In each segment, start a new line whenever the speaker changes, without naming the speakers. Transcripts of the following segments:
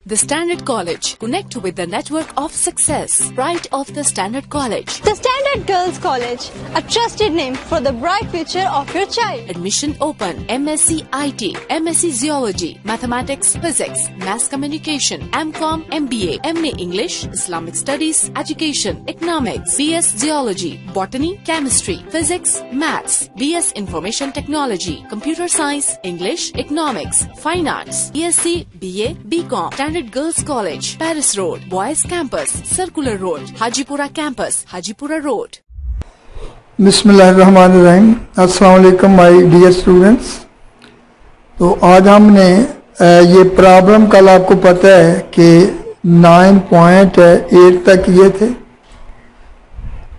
The Standard College. Connect with the network of success. Pride of the Standard College.
The Standard Girls College, a trusted name for the bright future of your child.
Admission open. MSc IT, MSc Zoology, Mathematics, Physics, Mass Communication, MCOM, MBA, MA English, Islamic Studies, Education, Economics, BS Zoology, Botany, Chemistry, Physics, Maths, BS Information Technology, Computer Science, English, Economics, Fine Arts, BSc, BA, BCom. Standard Girls College, Paris Road, Boys Campus, Circular Road, Hajipura Campus, Hajipura Road.
बिस्मिल्लाहिर्रहमानिर्रहीम। अस्सलाम वालेकुम my dear students. तो आज हमने ये problem, कल आपको पता है कि 9.8 तक ये थे,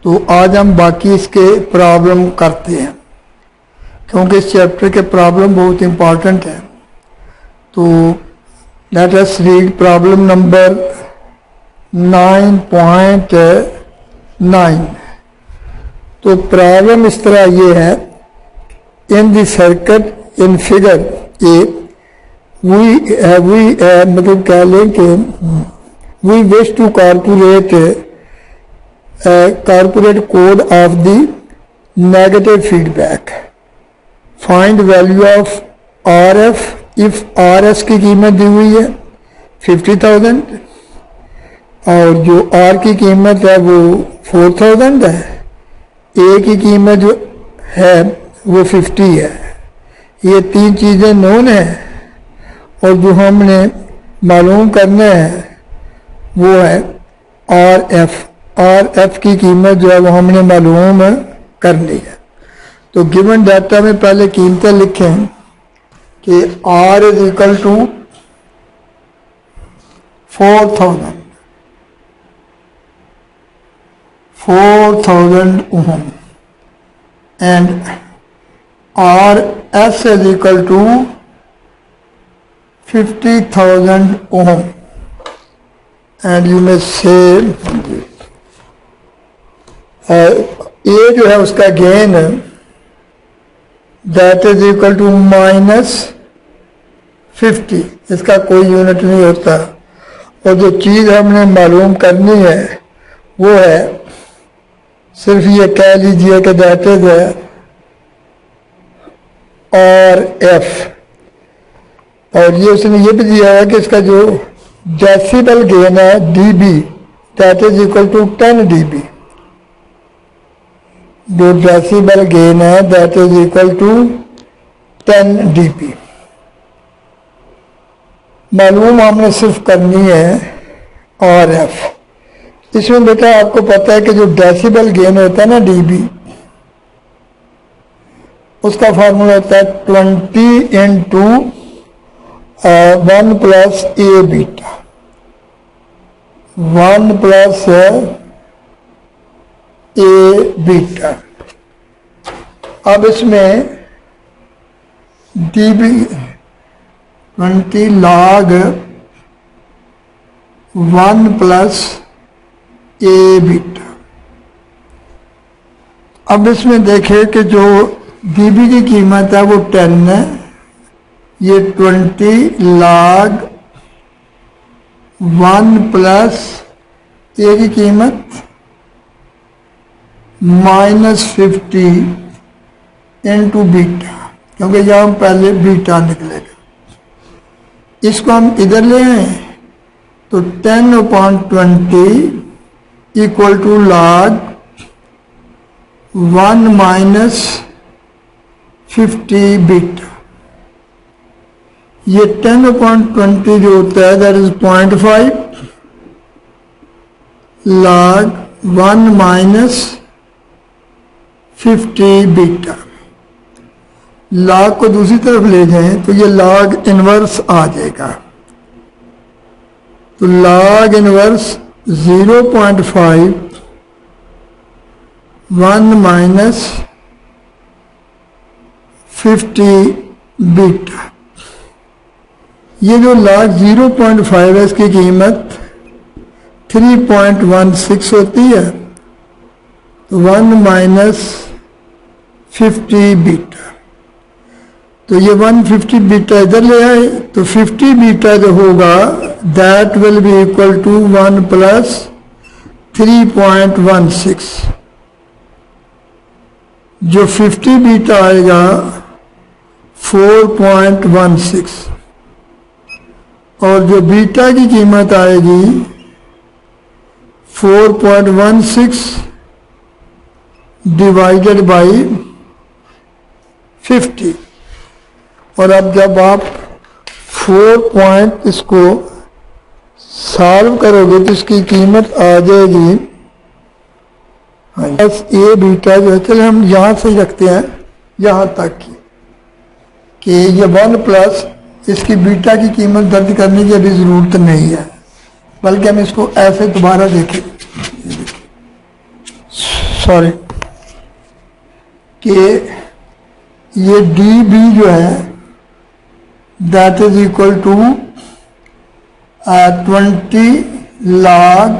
तो आज हम बाकी इसके प्रॉब्लम करते हैं क्योंकि इस चैप्टर के प्रॉब्लम बहुत इम्पॉर्टेंट है। तो let us read problem number 9.9। तो प्रॉब्लम इस तरह ये है, in the circuit in figure A we मतलब कह लें कि we wish to corporate code of the negative feedback. Find value of R F if R S की कीमत दी हुई है 50,000 और जो आर की कीमत है वो 4,000 है, ए की कीमत जो है वो 50 है। ये तीन चीज़ें नोन है और जो हमने मालूम करना है वो है आर एफ। आर एफ की कीमत जो है वो हमने मालूम करनी है। तो गिवन डाटा में पहले कीमतें लिखें कि R is equal to 4,000 ohm and RS is equal to 50,000 ohm and you may say ये जो है उसका gain that is equal to -50। इसका कोई यूनिट नहीं होता और जो चीज़ हमने मालूम करनी है वो है सिर्फ ये कह लीजिए कि दैट इज आर एफ। और ये उसने ये भी दिया है कि इसका जो डेसिबल गेन है dB that is equal to 10 dB। जो डेसिबल गेन है that is equal to 10 dB। मालूम हमने सिर्फ करनी है आर एफ। इसमें बेटा आपको पता है कि जो डेसिबल गेन होता है ना डीबी, उसका फार्मूला होता है 20 into 1 + a beta 1 + a beta. अब इसमें डीबी 20 log 1 + a बीटा। अब इसमें देखें कि जो डीबी की कीमत है वो 10 है, ये 20 log 1 + a की कीमत -50 into बीटा, क्योंकि यहाँ हम पहले बीटा निकलेगा। इसको हम इधर ले आए तो 10/20 इक्वल टू log 1 - 50 बीटा। ये 10/20 जो होता है that is 0.5 log 1 - 50 beta. Log को दूसरी तरफ ले जाएं तो ये लॉग इनवर्स आ जाएगा। तो लॉग इनवर्स 0.5 1 - 50 बीटा। ये जो लॉग 0.5 है इसकी कीमत 3.16 होती है। तो 1 - 50 बीटा। तो ये 150 बीटा इधर ले आए, तो 50 बीटा जो होगा that will be equal to 1 plus 3.16। जो 50 बीटा आएगा 4.16 और जो बीटा की कीमत आएगी 4.16 डिवाइडेड बाई 50। और अब जब आप 4 इसको सॉल्व करोगे तो इसकी कीमत आ जाएगी बस ए बीटा जो है, चले हम यहाँ से ही रखते हैं यहाँ तक की कि ये 1 प्लस इसकी बीटा की कीमत दर्ज करने की अभी ज़रूरत नहीं है, बल्कि हम इसको ऐसे दोबारा देखें, सॉरी, कि ये डी बी जो है that is equal to 20 log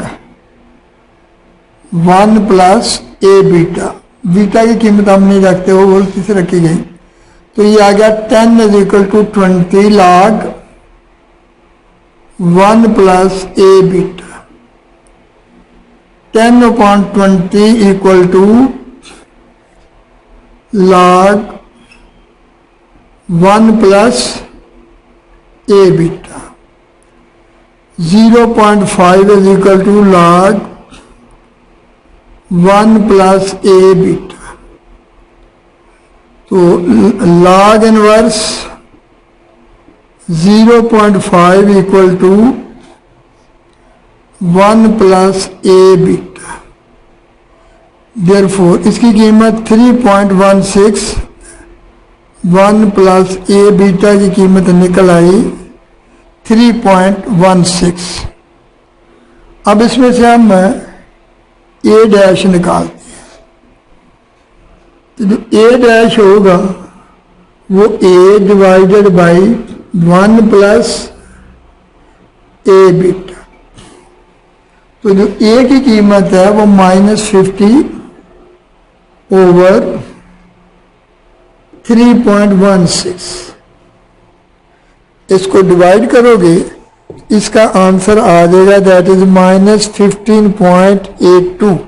1 plus A beta. Beta की कीमत हम नहीं रखते, वो गलती से रखी गई, तो ये आ गया 10 is equal to 20 log 1 plus A beta. 10/20 equal to log 1 plus A beta. 0.5 is equal to log 1 plus A beta. तो log inverse 0.5 equal to 1 plus A beta. Therefore इसकी कीमत 3.16, 1 प्लस ए बीटा की कीमत निकल आई 3.16। अब इसमें से हम ए डैश निकालते हैं, तो जो ए डैश होगा वो A divided by 1 plus A beta. तो जो ए की कीमत है वो -50 ओवर 3.16। इसको डिवाइड करोगे इसका आंसर आ जाएगा दैट इज -15.82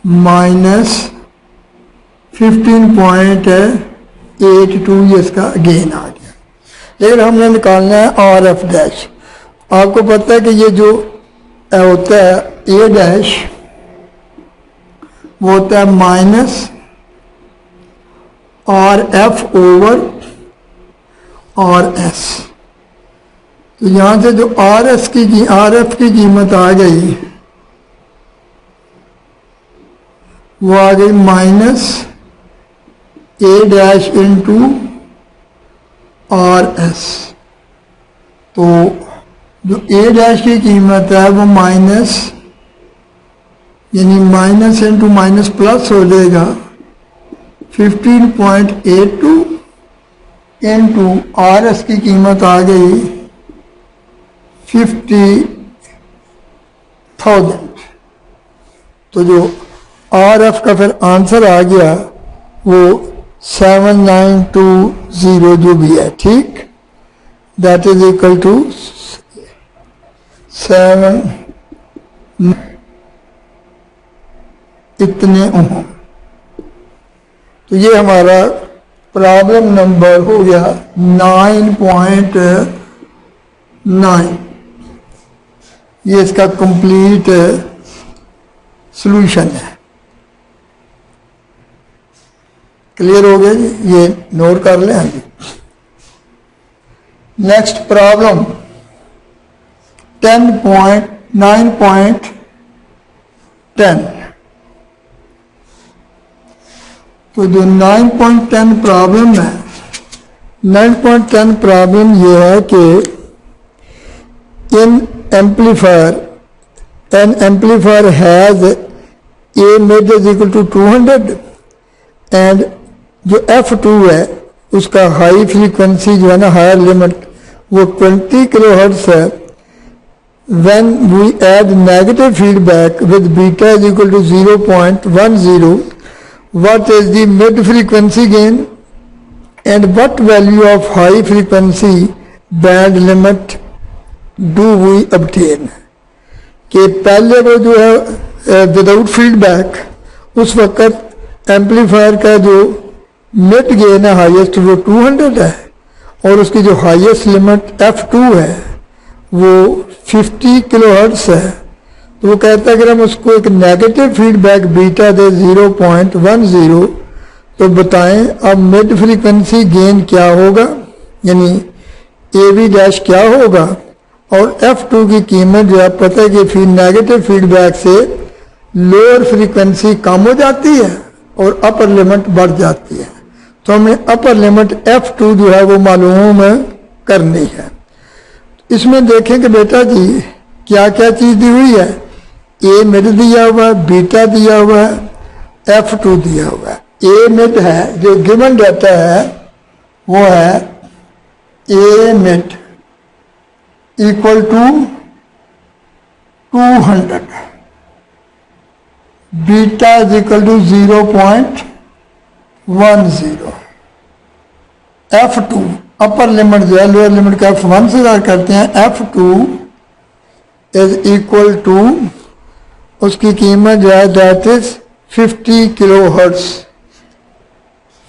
-15.82 ये इसका गेन आ गया। लेकिन हमने निकालना है आर एफ डैश। आपको पता है कि ये जो होता है ए डैश वो होता है minus R F over R S. तो यहां से जो आर एफ की कीमत आ गई वो आ गई माइनस ए डैश इंटू आर एस। तो जो ए डैश की कीमत है वो माइनस यानी माइनस इंटू माइनस प्लस हो जाएगा 15.82 इंटू आर एस की कीमत आ गई 50,000। तो जो आर एफ का फिर आंसर आ गया वो 7920 जो भी है, ठीक, दैट इज इक्वल टू 7 इतने ओम। तो ये हमारा प्रॉब्लम नंबर हो गया 9.9। ये इसका कंप्लीट सॉल्यूशन है। क्लियर हो गया जी, ये नोट कर लें। हाँ जी, नेक्स्ट प्रॉब्लम 9.10। तो जो 9.10 प्रॉब्लम है, 9.10 प्रॉब्लम ये है कि in amplifier an amplifier has A mid is equal to 200 and जो F2 है उसका हाई फ्रीक्वेंसी जो है ना, हायर लिमिट वो 20 किलोहर्ट्ज है। when we add negative feedback with beta is equal to 0.10, what is the mid frequency gain? And what value of high frequency band limit do we obtain? कि पहले वो जो है विदाउट फीडबैक उस वक्त amplifier का जो मिड गेन है हाईएस्ट वो 200 है और उसकी जो हाईएस्ट लिमिट f2 है वो 50 किलोहर्ट्ज है। तो वो कहता है अगर हम उसको एक नेगेटिव फीडबैक बीटा दे 0.10 तो बताएं अब मिड फ्रीक्वेंसी गेन क्या होगा, यानी AB डैश क्या होगा, और f2 की कीमत जो है पता है कि फिर नेगेटिव फीडबैक से लोअर फ्रीक्वेंसी कम हो जाती है और अपर लिमिट बढ़ जाती है। तो हमें अपर लिमिट f2 जो है वो मालूम करनी है। इसमें देखें कि बेटा जी क्या क्या चीज़ दी हुई है, ए मिड दिया हुआ है, बीटा दिया हुआ है, f2 दिया हुआ है। ए मिड है जो गिवन डाटा है वो है A mid equal to 200, beta is equal to 0.10, f2 upper limit जो है लोअर लिमिट का f1 से स्टार्ट करते हैं, f2 इज इक्वल टू उसकी कीमत जो है that is 50 kilo hertz,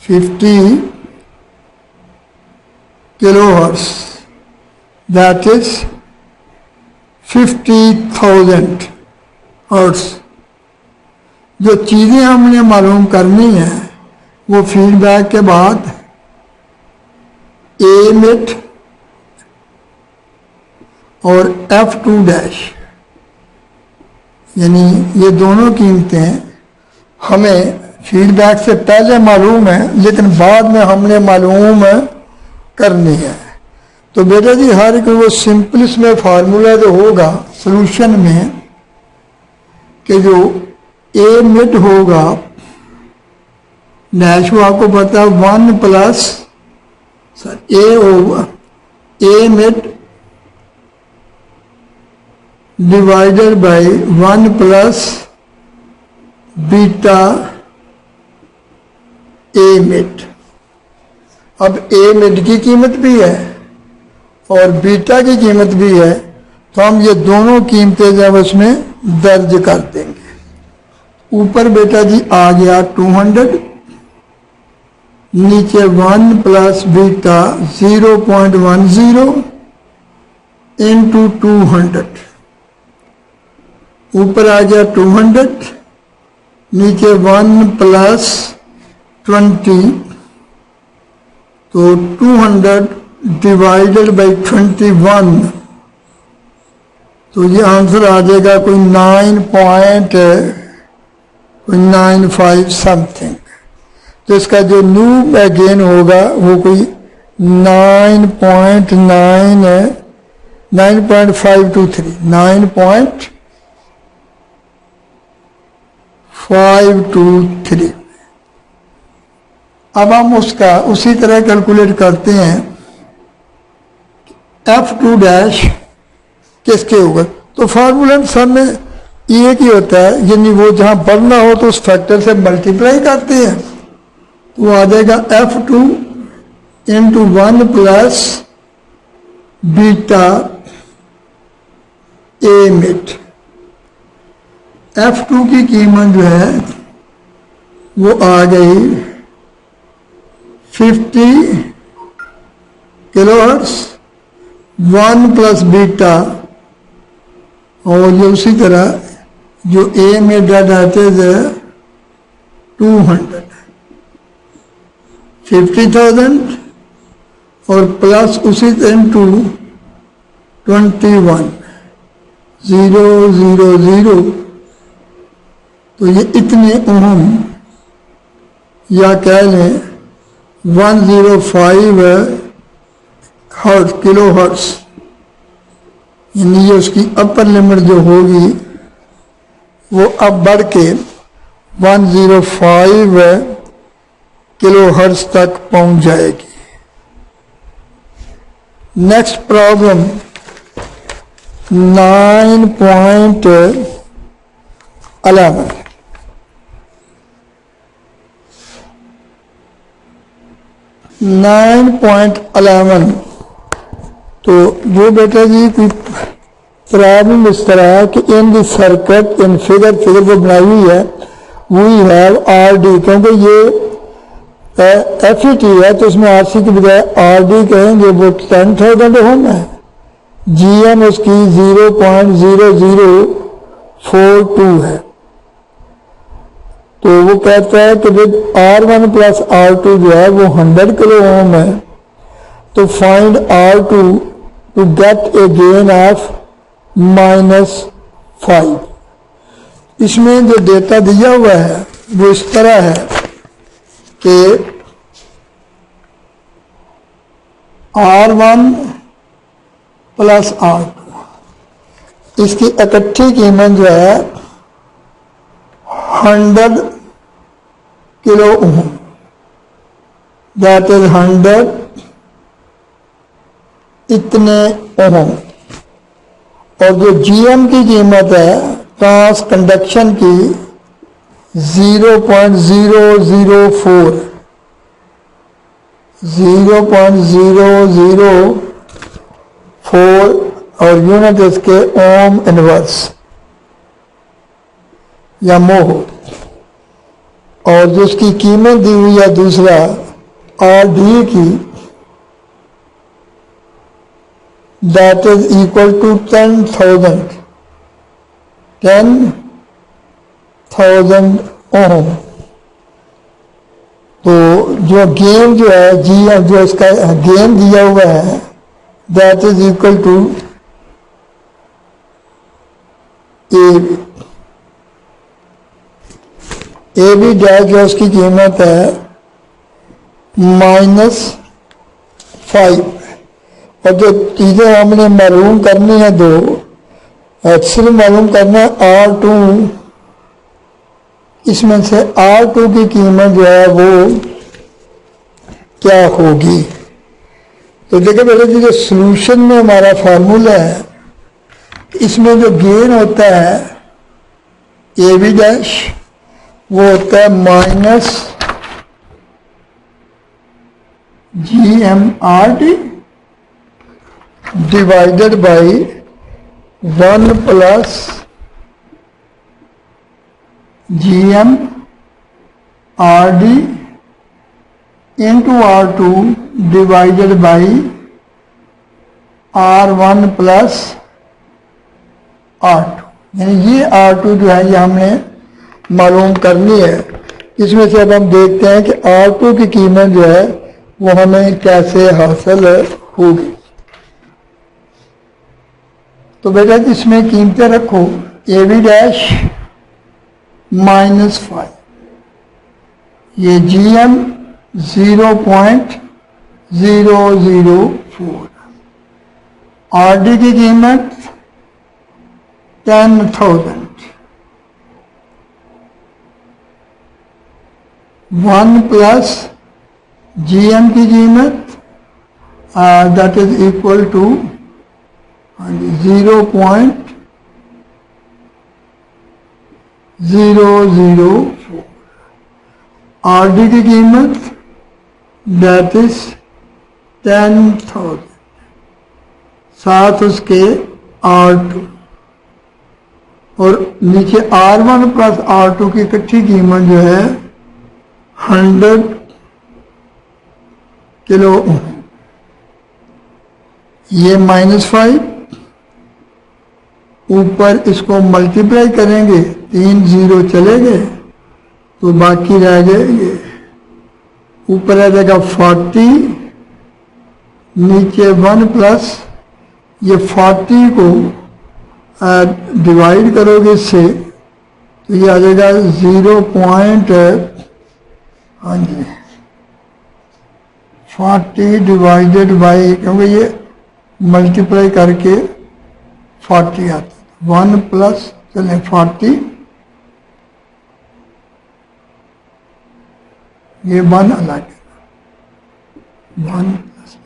50 kilo hertz that is 50,000 hertz. जो चीज़ें हमने मालूम करनी है वो फीडबैक के बाद ए मिड और f2 डैश, यानी ये दोनों कीमतें हमें फीडबैक से पहले मालूम है लेकिन बाद में हमने मालूम करनी है। तो बेटा जी हर एक वो सिंपलेस्ट में फार्मूला जो होगा सॉल्यूशन में कि जो ए मिड होगा डैश वो आपको पता है 1 प्लस ए होगा A mid divided by 1 plus beta A mid. अब ए मिड की कीमत भी है और बीटा की कीमत भी है तो हम ये दोनों कीमतें जब उसमें दर्ज कर देंगे। ऊपर बेटा जी आ गया 200, नीचे 1 प्लस बीटा 0.10 इंटू 200, ऊपर आ गया 200, नीचे 1 प्लस 20, तो 200 डिवाइडेड बाई 21, तो ये आंसर आ जाएगा कोई 9.95 समथिंग। तो इसका जो न्यू गेन होगा वो कोई 9.523। अब हम उसका उसी तरह कैलकुलेट करते हैं f2 डैश किसके होगा। तो फार्मूला सब में एक ही होता है, यानी वो जहां बढ़ना हो तो उस फैक्टर से मल्टीप्लाई करते हैं तो आ जाएगा f2 into 1 plus beta A mid. f2 की कीमत जो है वो आ गई 50 किलोहर्ट्ज, 1 प्लस बीटा और ये उसी तरह जो ए में डाटे है 200, 50,000 और प्लस उसी इंटू 21, 000, तो ये इतने ओम या कह लें 105 हर्ट्ज किलो हर्ट्ज, यानी ये उसकी अपर लिमिट जो होगी वो अब बढ़ के 105 किलो हर्ट्ज तक पहुंच जाएगी। Next problem 9.11। 9.11। तो वो बेटा जी कोई प्रॉब्लम इस तरह है कि इन द सर्किट इन फिगर वो बनाई हुई है, वी हैव आर डी, क्योंकि ये FET है तो उसमें RC की बजाय RD कहेंगे, वो 10,000 ओम है। GM उसकी 0.0042 है। तो वो कहता है कि जब R1 प्लस R2 जो है वो 100 किलो ओम है, तो find R2 to get a gain of -5। इसमें जो डेटा दिया हुआ है वो इस तरह है कि R1 प्लस R2 इसकी इकट्ठी कीमत जो है 100 किलो ओम, दैट इज 100 इतने ओम। और जो GM की कीमत है ट्रांस कंडक्शन की 0.004 और यूनिट इसके ओम इनवर्स या मोह। और जो उसकी कीमत दी हुई है दूसरा RD की, दैट इज इक्वल टू 10,000 ओम। तो जो गेन जो है GM जो इसका गेन दिया हुआ है that is equal to A B dash जो उसकी कीमत है -5। और जो चीज़ें हमने मालूम करनी है दो, एक्चुअली मालूम करना है R2, इसमें से R2 की कीमत जो है वो क्या होगी। तो देखिए बेटे जी, जो सॉल्यूशन में हमारा फार्मूला है इसमें जो गेन होता है ए बी डैश वो होता है -GMRD divided by 1 plus GMRD into R2 divided by R1 plus R2। यानी ये R2 जो है ये हमने मालूम करनी है। इसमें से अब हम देखते हैं कि R2 की कीमत जो है वो हमें कैसे हासिल होगी। तो बेटा इसमें कीमतें रखो ए बी डैश -5, ये GM 0.004, RD की कीमत 10,000, 1 प्लस GM की कीमत that is equal to 0.004, RD की कीमत दैट इज 10,000, साथ उसके R2 और नीचे R1 प्लस R2 की इकट्ठी कीमत जो है 100 किलो ओम। ये -5 ऊपर इसको मल्टीप्लाई करेंगे, 3 0 चले गए तो बाकी रह गए ये, ऊपर आ जाएगा 40, नीचे 1 प्लस ये 40 को डिवाइड करोगे इससे तो ये आ जाएगा 40 डिवाइडेड बाई, क्योंकि ये मल्टीप्लाई करके 40 आता है, 1 प्लस चले 40, ये 1 अलग है, 1 प्लस,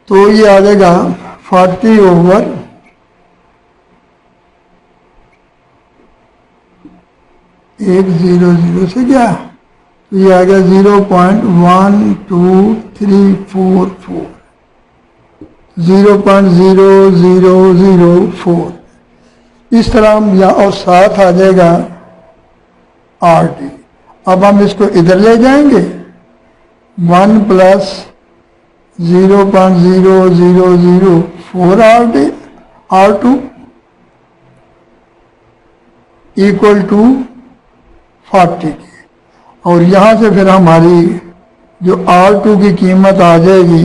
तो ये आ जाएगा 40 ओवर 100 से क्या तो ये आ गया 0.12344, 0.0004। इस तरह हम यहाँ और साथ आ जाएगा RT। अब हम इसको इधर ले जाएंगे, 1 + 0.0004 R2 इक्वल टू 40 की। और यहाँ से फिर हमारी जो R2 की कीमत आ जाएगी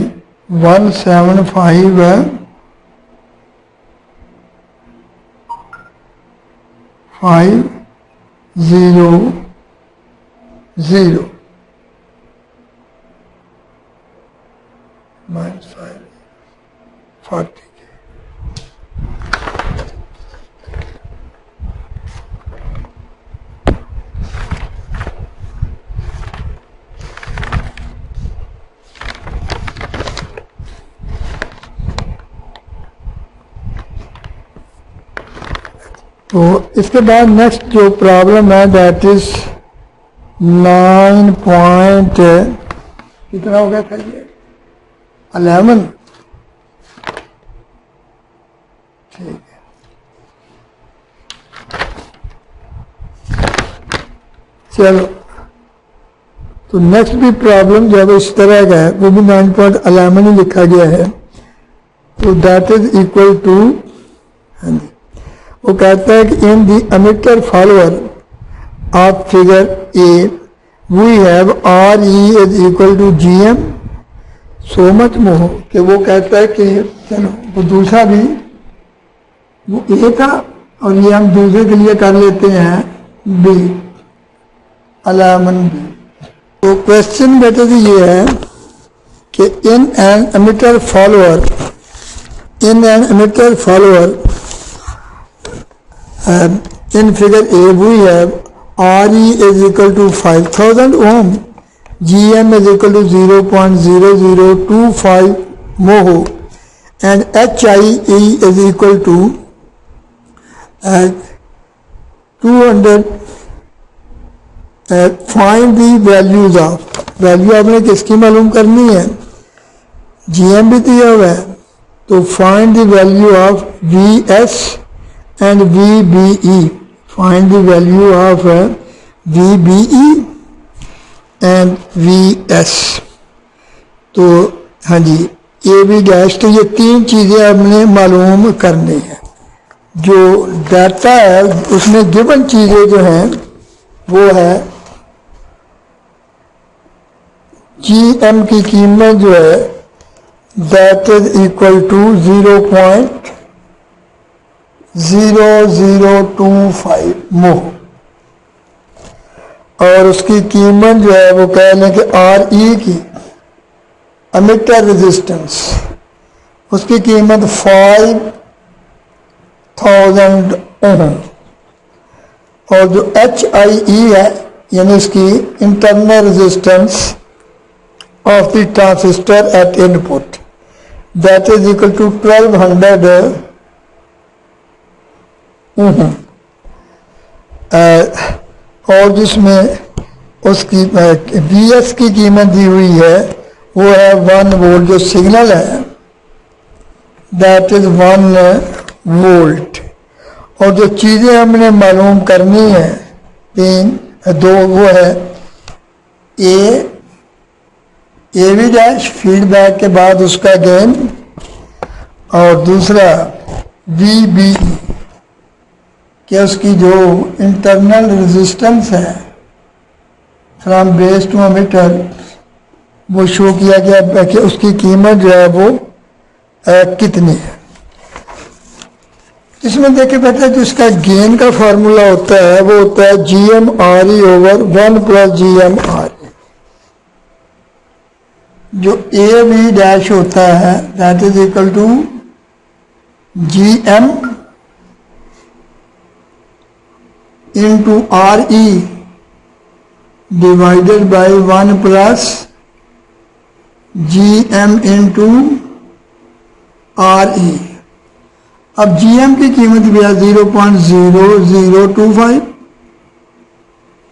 175,500 -540। तो इसके बाद नेक्स्ट जो प्रॉब्लम है दैट इज 9 पॉइंट कितना हो गया था ये 11। ठीक है, चलो। तो नेक्स्ट भी प्रॉब्लम जो है इस तरह का है, वो भी 9.11 ही लिखा गया है। तो दैट इज इक्वल टू, वो कहता है कि in the emitter follower of figure A we have RE is equal to GM so much mho. कि वो कहता है कि चलो वो दूसरा भी वो A था और ये हम दूसरे के लिए कर लेते हैं B, 11B। तो क्वेश्चन बेटा जी ये है कि in an emitter follower in figure A we have RE is equal to 5000 ohm, GM is equal to 0.0025 mho and HIE is equal to 200। find the values of, value आपने किसकी मालूम करनी है, GM भी दिया हुआ है, तो find the value of VS and VBE, find the value of VBE and VS। तो हाँ जी AB डैश, तो ये तीन चीज़ें हमने मालूम करनी है। जो डाटा है उसमें गिवन चीज़ें जो हैं वो है GM की कीमत जो है दैट इज इक्वल टू 0.0025 मोह, और उसकी कीमत जो है वो कह लें कि RE की एमिटर रेजिस्टेंस, उसकी कीमत 5000 ओम, और जो HIE है यानी इसकी internal resistance of the transistor at input that is equal to 1200 और जिसमें उसकी VS की कीमत दी हुई है वो है 1 वोल्ट, जो सिग्नल है दैट इज 1 वोल्ट। और जो चीज़ें हमने मालूम करनी है दो, वो है AB डैश फीडबैक के बाद उसका गेन, और दूसरा VBE कि उसकी जो इंटरनल रेजिस्टेंस है फ्रॉम बेस टू एमिटर वो शो किया गया कि उसकी कीमत जो है वो कितनी है। इसमें देखिए बेटा जो इसका गेन का फार्मूला होता है वो होता है GM-RE ओवर 1 + GM-RE। जो AB डैश होता है that is equal to GM into RE divided by 1 + GM into RE। अब GM की कीमत भी है 0.0025,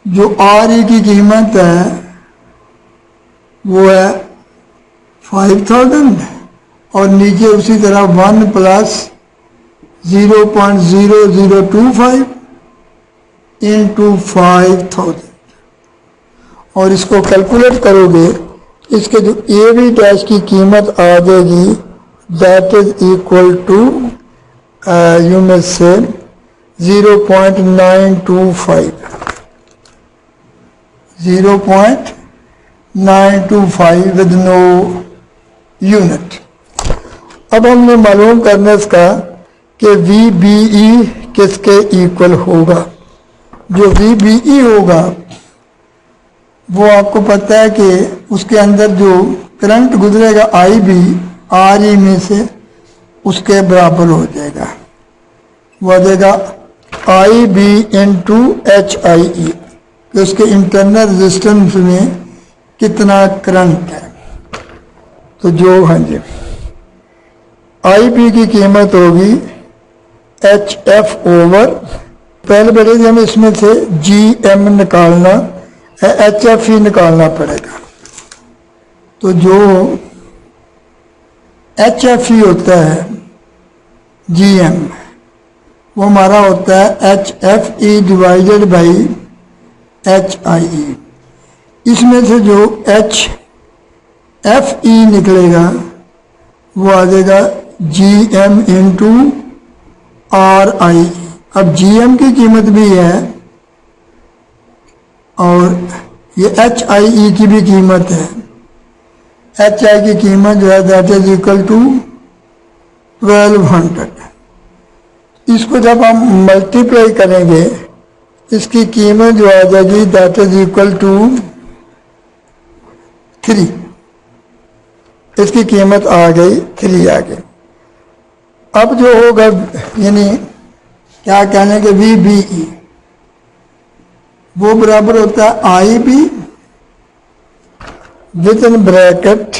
जो RE की कीमत है वो है 5000 और नीचे उसी तरह 1 प्लस 0.0025 इंटू 5000 और इसको कैलकुलेट करोगे, इसके जो ए बी डैश की कीमत आ जाएगी दैट इज इक्वल टू यू में से 0.925 विद नो यूनिट। अब हमने मालूम करना इसका कि VBE किसके इक्वल होगा। जो VBE होगा वो आपको पता है कि उसके अंदर जो करंट गुजरेगा IB RE में से उसके बराबर हो जाएगा, वो आ जाएगा IB इंटू HIE कि उसके इंटरनल रेजिस्टेंस में कितना करंट है। तो जो हाँ जी IB की कीमत होगी HF ओवर, पहले बेटे हमें इसमें से GM निकालना है, HF ही निकालना पड़ेगा। तो जो HF ही होता है GM वो हमारा होता है HFE डिवाइडेड बाई HIE। इसमें से जो HFE निकलेगा वो आ जाएगा GM इंटू RIE। अब GM की कीमत भी है और ये HIE की भी कीमत है। HI की कीमत जो है दैट इज इक्वल टू 1200। इसको जब हम मल्टीप्लाई करेंगे इसकी कीमत जो आ जाएगी दैट इज इक्वल टू 3। इसकी कीमत आ गई 3 आ गई। अब जो होगा यानी क्या कहने के VBE वो बराबर होता है IB with in bracket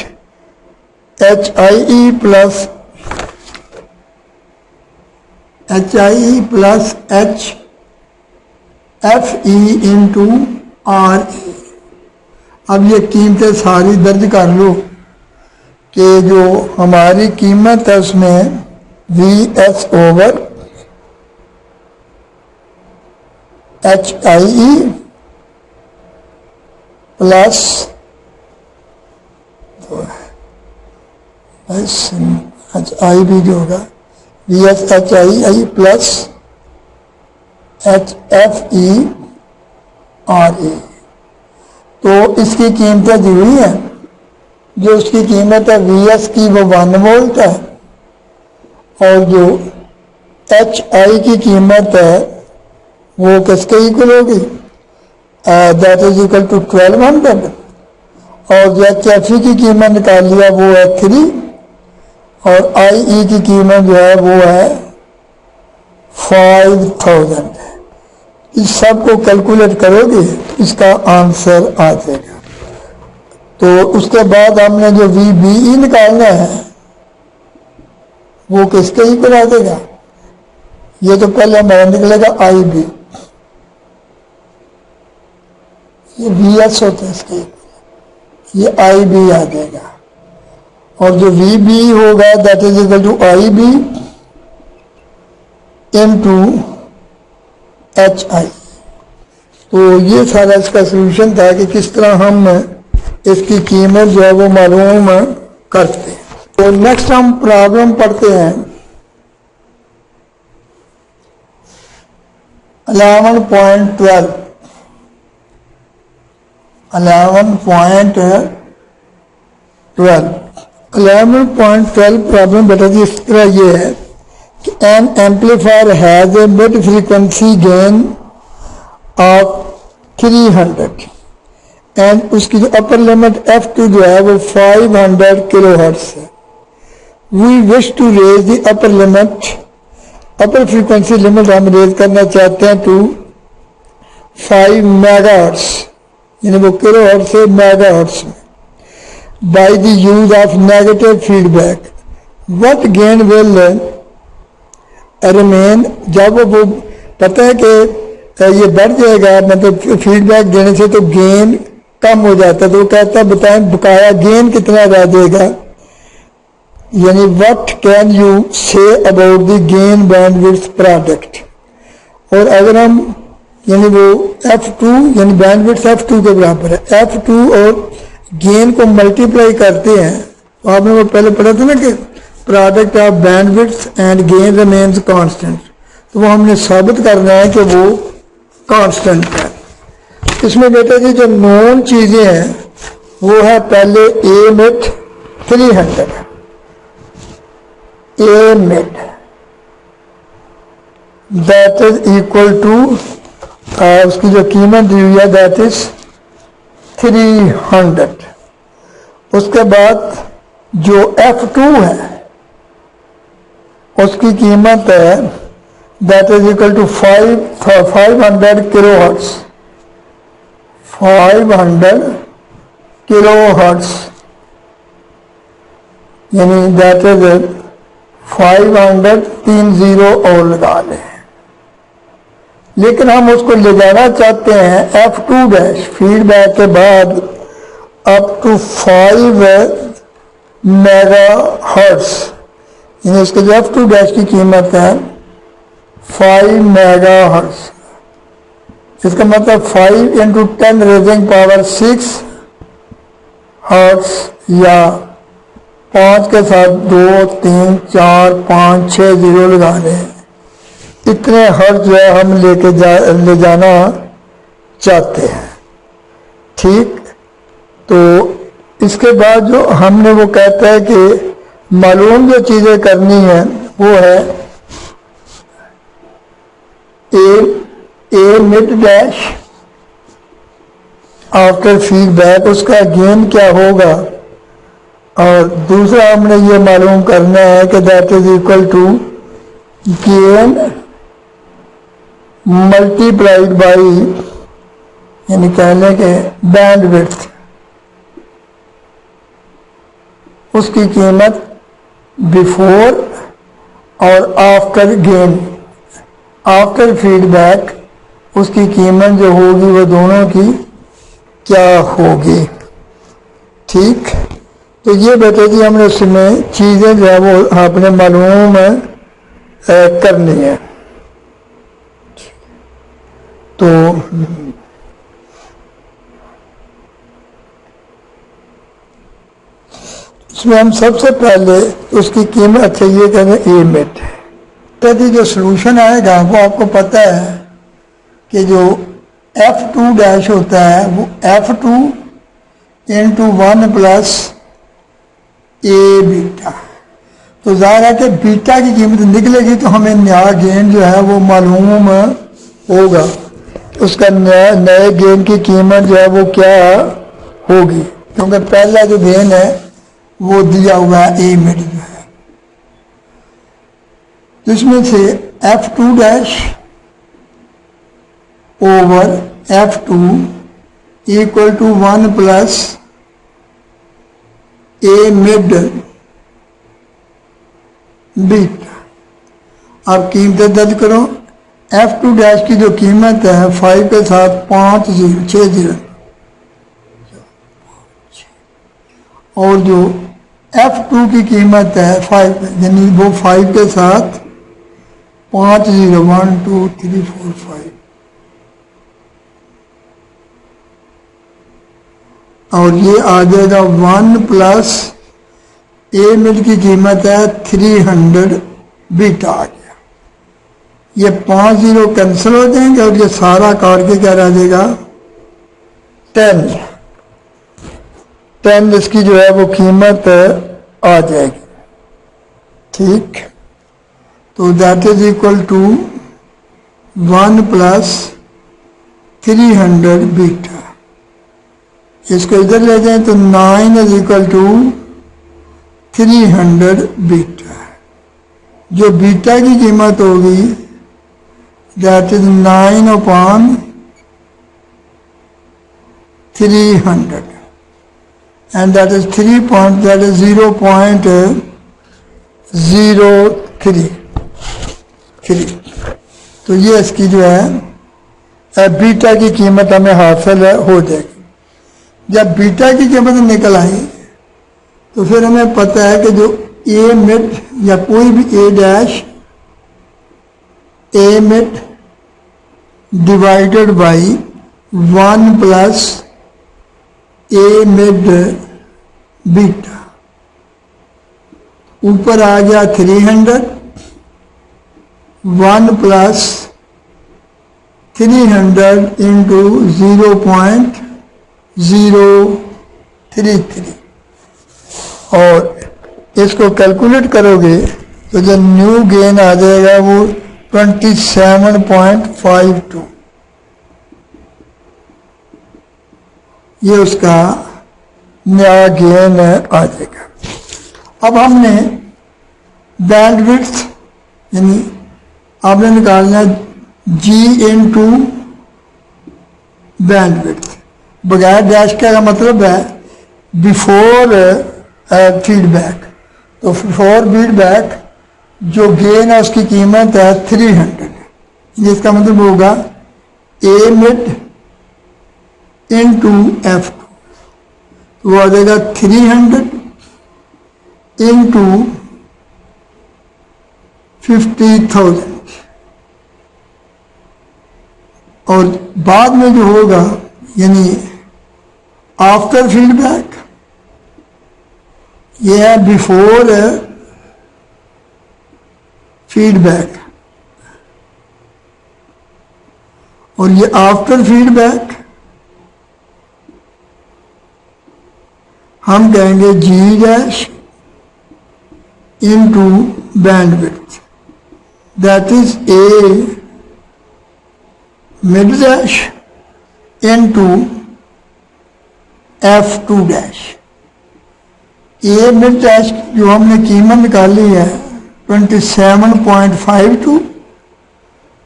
HIE plus HFE into RE। अब ये कीमतें सारी दर्ज कर लो कि जो हमारी कीमत है उसमें VS over HIE plus HIB जो होगा VS HIE plus HFE RE। तो इसकी कीमतें दी हुई हैं। जो उसकी कीमत है VS की वो 1 वोल्ट है और जो HI की कीमत है वो किसके इक्वल होगी दैट इज इक्वल टू 1200 और जो HFE की कीमत निकाल लिया वो है 3 और IE की कीमत जो है वो है 5000। इस सब को कैलकुलेट करोगे तो इसका आंसर आ जाएगा। तो उसके बाद हमने जो VBE निकालना है वो किसके इक्वल आ जाएगा। ये तो पहले हमारा निकलेगा IB, ये VS होता है इसके, ये IB आ जाएगा और जो VBE होगा that is equal to IB into HI। तो ये सारा इसका सोल्यूशन था कि किस तरह हम इसकी कीमत जो है वो मालूम करते हैं। तो नेक्स्ट हम प्रॉब्लम पढ़ते हैं 11.12 प्रॉब्लम बेटा जी इस तरह ये है कि N amplifier has A mid frequency gain of 300 and उसकी जो अपर लिमिट F2 जो है वो 500 किलोहर्ट्ज है। We wish to raise the upper limit, upper frequency limit हम रेज करना चाहते हैं टू 5 मेगाहर्ट्ज यानी वो किलोहर्ट्ज से मेगाहर्ट्ज में by the use of negative feedback. What gain will remain, जब वो पता है कि ये बढ़ जाएगा मतलब फीडबैक देने से तो गेन कम हो जाता है, तो वो कहता है बताएं बकाया गेन कितना रह जाएगा, यानी what can you say about the gain bandwidth product. और अगर हम यानी वो F2 यानी बैंडविड्थ F2 के बराबर है, F2 और गेन को मल्टीप्लाई करते हैं, तो आपने वो पहले पढ़ा था ना कि product of bandwidth and gain remains constant, तो वो हमने साबित करना है कि वो कांस्टेंट है। इसमें बेटा जी जो नॉन चीजें हैं वो है पहले A mid 300, A mid that is equal to उसकी जो कीमत दी हुई है दैट इज 300। उसके बाद जो F2 है उसकी कीमत है that is equal to 500 kilo hertz, 500 kilo hertz, यानी दैट इज 500 30 और लगा लें। लेकिन हम उसको ले जाना चाहते हैं F2 डैश फीडबैक के बाद अप टू 5 मेगा हर्ट्ज, यानी इसके जो F2 डैश की कीमत है 5 मेगा हर्ट्ज, इसका मतलब 5 इंटू 10 रेजिंग पावर 6 हर्ट्ज, या 5 के साथ 2 3 4 5 6 जीरो लगा लें, इतने हर्ट्ज जो है हम ले जाना चाहते हैं। ठीक, तो इसके बाद जो हमने वो कहता है कि मालूम जो चीजें करनी है वो है A mid dash after feedback, उसका गेन क्या होगा, और दूसरा हमने ये मालूम करना है कि that is equal to gain multiplied by, यानी कहने के बैंडविड्थ, उसकी कीमत बिफोर और आफ्टर गेन, आफ्टर फीडबैक उसकी कीमत जो होगी वो दोनों की क्या होगी। ठीक, तो ये बेटे जी हमने उसमें चीज़ें जो है वो आपने मालूम करनी है। तो इसमें हम सबसे पहले उसकी कीमत, अच्छा ये कहते हैं ए मिड, तो जो सलूशन आएगा वो आपको पता है कि जो F2 डैश होता है वो F2 into 1 plus A beta, तो ज़ाहिर है कि बीटा की कीमत निकलेगी तो हमें नया गेन जो है वो मालूम होगा, उसका नए गेन की कीमत जो है वो क्या होगी, क्योंकि पहला जो गेन है वो दिया हुआ है ए मिड जो है, जिसमें से F2 dash over F2 equal to 1 plus A mid beta. अब कीमतें दर्ज करो, F2 डैश की जो कीमत है 5 के साथ 5 0 6 0, और जो F2 की कीमत है 5, यानी वो 5 के साथ 5 0 1 2 3 4 5, और ये आ जाएगा 1 प्लस ए मिड की कीमत है 300 बीटा आ गया। ये 5 0 कैंसिल हो जाएंगे और ये सारा काट के क्या रह जाएगा 10 इसकी जो है वो कीमत आ जाएगी। ठीक, तो that is equal to 1 plus 300 beta, इसको इधर ले जाएं तो 9 इज इक्वल टू 300 बीटा, जो बीटा की कीमत होगी that is 9 upon 300 and that is 0.03। तो ये इसकी जो है बीटा की कीमत हमें हासिल हो जाएगी। जब बीटा की कीमत निकल आई तो फिर हमें पता है कि जो ए मिड या कोई भी A dash A mid divided by 1 plus A mid beta, ऊपर आ गया 300, 1 प्लस 300 इंटू 0.033 और इसको कैलकुलेट करोगे तो जो न्यू गेन आ जाएगा वो 27.52, ये उसका नया गेन आ जाएगा। अब हमने बैंडविड्थ यानी आपने निकालना जी इंटू बैंडविड्थ, बगैर डैश का मतलब है बिफोर फीडबैक। तो बिफोर फीडबैक जो गेन है उसकी कीमत है 300, जिसका मतलब होगा ए मिड इंटू F2, तो वो आ जाएगा 300 इंटू 50,000 और बाद में जो होगा यानी आफ्टर फीडबैक, ये है बिफोर फीडबैक और ये आफ्टर फीडबैक हम कहेंगे G dash into bandwidth, that is A mid dash into F2 dash. A mid dash जो हमने कीमत निकाली है 27.52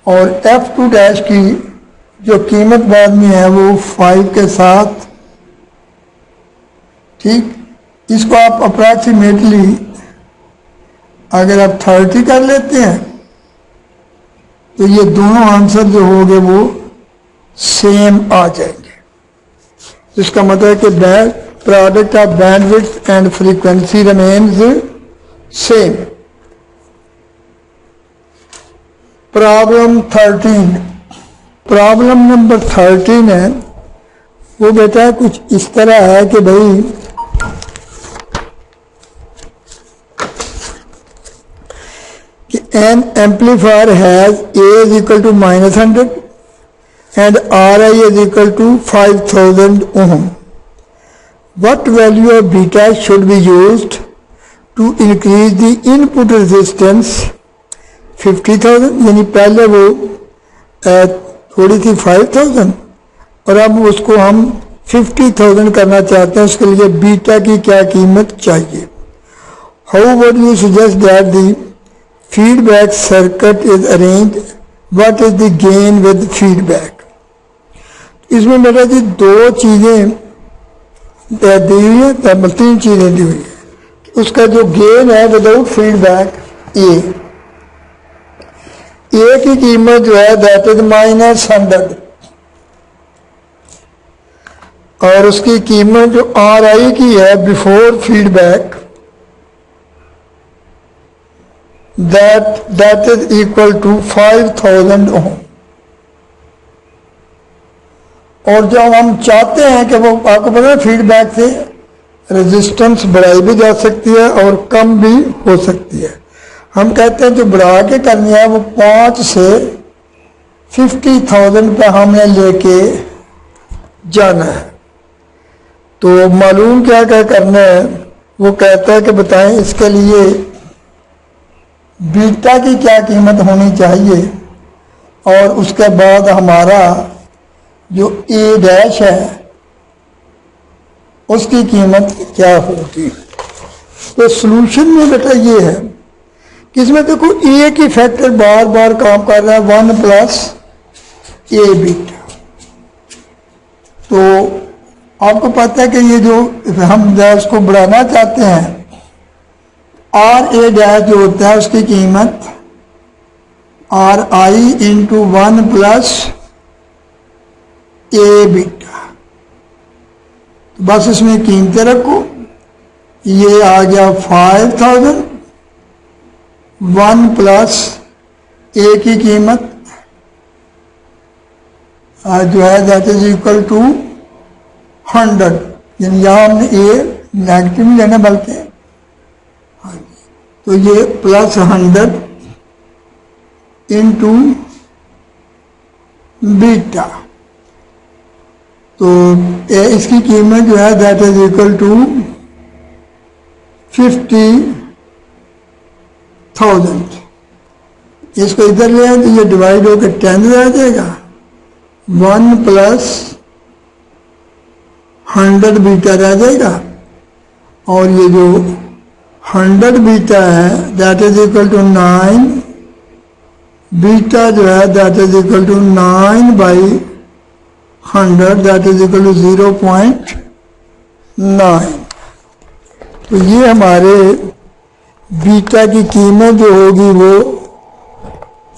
और F2 डैश की जो कीमत बाद में है वो 5 के साथ, ठीक। इसको आप अप्रॉक्सीमेटली अगर आप 30 कर लेते हैं तो ये दोनों आंसर जो होंगे वो सेम आ जाएंगे। इसका मतलब है कि product of bandwidth and frequency remains same. Problem 13, problem number 13 है वो बेटा कुछ इस तरह है कि भाई an amplifier has A is equal to -100 and Ri is equal to 5000 ohm. What value of beta should be used to increase the input resistance 50,000, यानी पहले वो थोड़ी थी 5000 और अब उसको हम 50,000 करना चाहते हैं, उसके लिए बीटा की क्या कीमत चाहिए। How would you suggest that the feedback circuit is arranged? What is the gain with feedback? इसमें बेटा जी दो चीज़ें दी हुई है, 3 चीज़ें दी हुई है। उसका जो गेन है विदाउट फीडबैक ए की कीमत जो है दैट इज -100 और उसकी कीमत जो RI की है before feedback that is equal to 5000 ohm। और जब हम चाहते हैं कि वो आपको पता है फीडबैक से रेजिस्टेंस बढ़ाई भी जा सकती है और कम भी हो सकती है। हम कहते हैं जो बढ़ा के करनी है वो 5 से 50,000 पे हमने लेके जाना है। तो मालूम क्या क्या करना है, वो कहता है कि बताएं इसके लिए बीटा की क्या कीमत होनी चाहिए और उसके बाद हमारा जो ए डैश है उसकी कीमत क्या होगी। तो सॉल्यूशन में बेटा ये है कि इसमें देखो ए की फैक्टर बार बार काम कर रहा है 1 प्लस ए बीटा। तो आपको पता है कि ये जो हम डैश को बढ़ाना चाहते हैं आर ए डैश जो होता है उसकी कीमत RI into 1 plus A beta. बस इसमें कीमतें रखो। ये आ गया 5000, 1 प्लस ए की कीमत जो है दैट इज इक्वल टू 100, यानी यहाँ हमने ए नेगेटिव नहीं लेना बल्कि, तो ये प्लस 100 इंटू बीटा, तो इसकी कीमत जो है दैट इज इक्वल टू 50,000। इसको इधर ले आए तो ये डिवाइड होकर 10 आ जाएगा। 1 प्लस 100 बीटा रह जाएगा, और ये जो 100 बीटा है that is equal to 9, beta जो है that is equal to 9/100 that is equal to 0.9। तो ये हमारे बीटा की कीमत जो होगी वो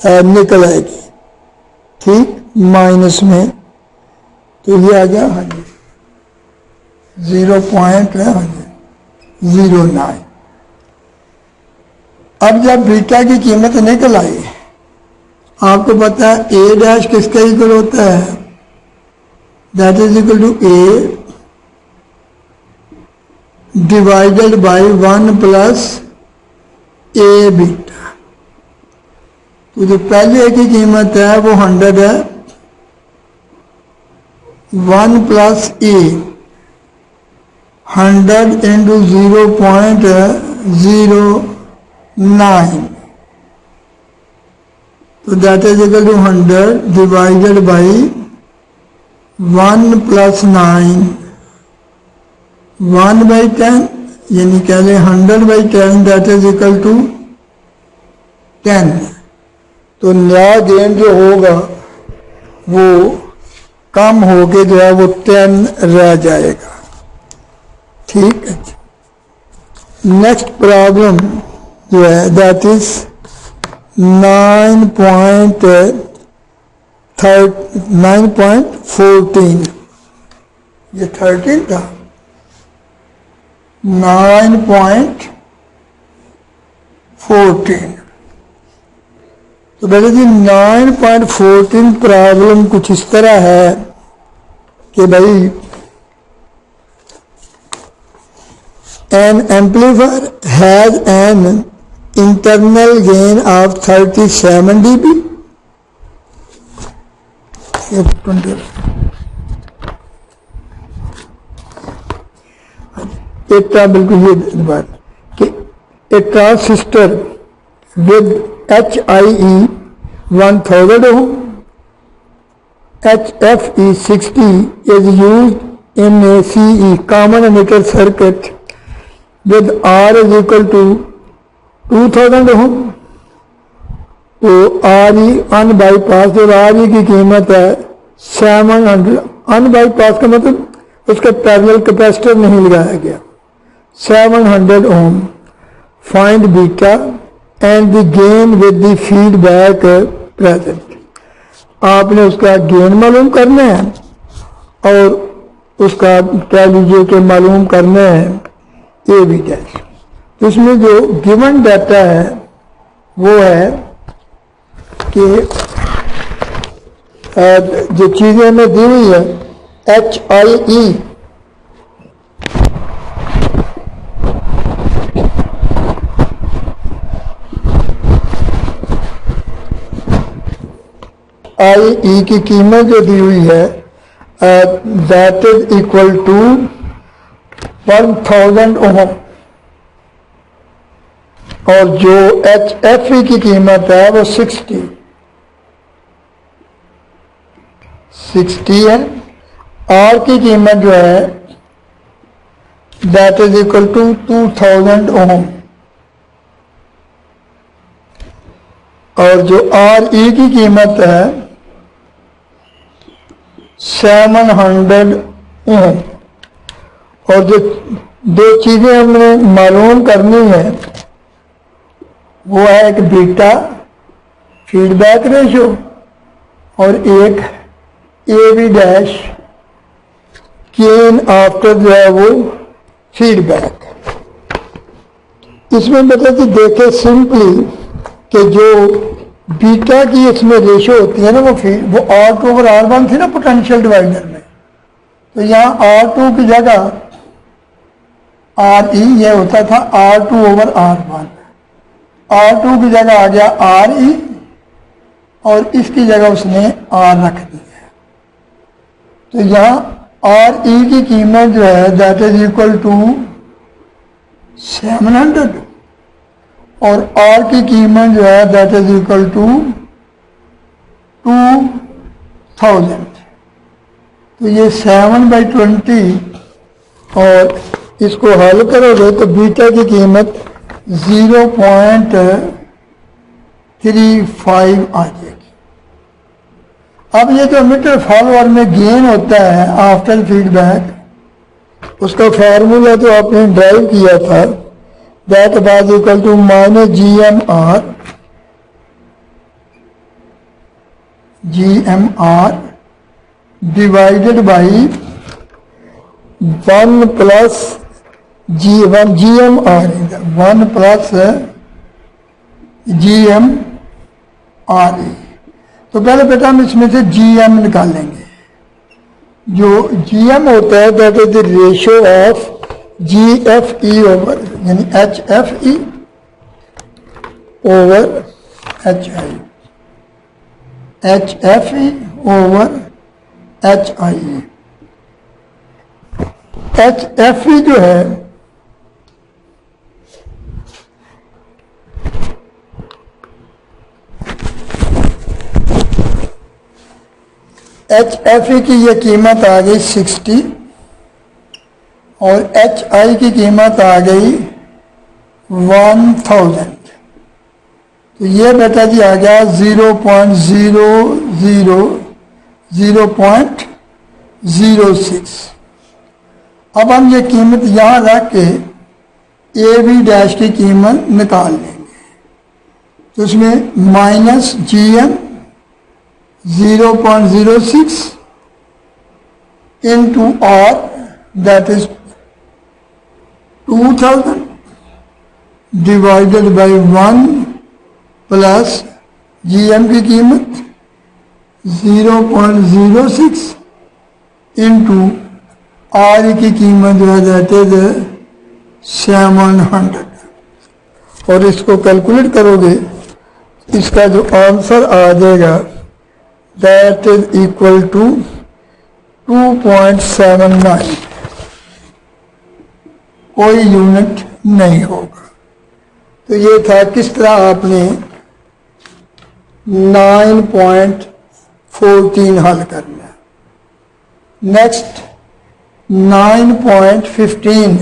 निकल आएगी, ठीक, माइनस में, तो ये आ गया 0.09। अब जब बीटा की कीमत निकल आई, आपको पता है ए डैश किसका इक्वल होता है, that is equal to A divided by 1 plus A beta. तो जो पहले की कीमत है वो 100 है, 1 प्लस ए 100 इंटू 0.09, तो that is equal to 100 divided by 1 plus 9, 1/10, यानी कह लें 100/10 दैट इज इक्वल टू 10। तो नया गेन जो होगा वो कम होके जो है वो 10 रह जाएगा, ठीक है। नेक्स्ट प्रॉब्लम जो है दैट इज 9.14, ये 13 था, 9.14। तो बेटा जी 9.14 प्रॉब्लम कुछ इस तरह है कि भाई N amplifier has an internal gain of 37 dB। बिल्कुल ये बात कि ए transistor with HIE 1000 ohm, HFE 60 is used in a CE common emitter circuit with R is equal to 2000 ohm। तो RE अनबाईपास और RE की कीमत है 700। अनबाईपास का मतलब उसका पैरेलल कैपेसिटर नहीं लगाया गया। 700 ohm। Find beta and the gain with the feedback present. आपने उसका गेन मालूम करना है और उसका कह लीजिए कि मालूम करना है ए बी डैश। इसमें जो गिवन डाटा है वो है कि जो चीज़ें हमें दी हुई है HIE IE की कीमत जो दी हुई है दैट इज इक्वल टू 1000 ओम, और जो HFE की कीमत है वो 60 है। R की कीमत जो है दैट इज इक्वल टू 2000 ओम, और जो RE की कीमत है 700 ओम। और जो दो चीजें हमने मालूम करनी है वो है एक बीटा फीडबैक रेशो और एक AB डैश गेन आफ्टर जो है वो फीडबैक। इसमें मतलब कि देखे सिंपली कि जो बीटा की इसमें रेशो होती है ना वो R2/R1 थी ना पोटेंशियल डिवाइडर में, तो यहाँ R2 की जगह RE ये होता था R2/R1, R2 की जगह आ गया RE और इसकी जगह उसने R रख दी है। तो यहाँ RE की कीमत जो है दैट इज इक्वल टू 700 और R की कीमत जो है दैट इज इक्वल टू 2000। तो ये 7/20 और इसको हल करोगे तो बीटा की कीमत 0.35 आ जाएगी। अब ये जो मीटर फॉलोअर में गेन होता है आफ्टर फीडबैक, उसका फार्मूला तो आपने ड्राइव किया था, that was equal to GMR divided by 1 plus GMR 1 plus GMRE। तो पहले बेटा हम इसमें से GM निकालेंगे। जो GM होता है that is the ratio of GFE over यानी HFE over HI, HFE over HIE। HFE जो है HFE की ये कीमत आ गई 60 और HI की कीमत आ गई 1000। तो ये बेटा जी आ गया 0.006। अब हम ये कीमत यहाँ रख के AB' की कीमत निकाल लेंगे। तो इसमें minus GM 0.06 into R that is 2000 divided by 1 plus GM की कीमत 0.06 into R की कीमत जो है दैट इज 700 और इसको कैलकुलेट करोगे इसका जो आंसर आ जाएगा दैट इज इक्वल टू 2.79। कोई यूनिट नहीं होगा। तो ये था किस तरह आपने 9.14 हल करना है। नेक्स्ट 9.15।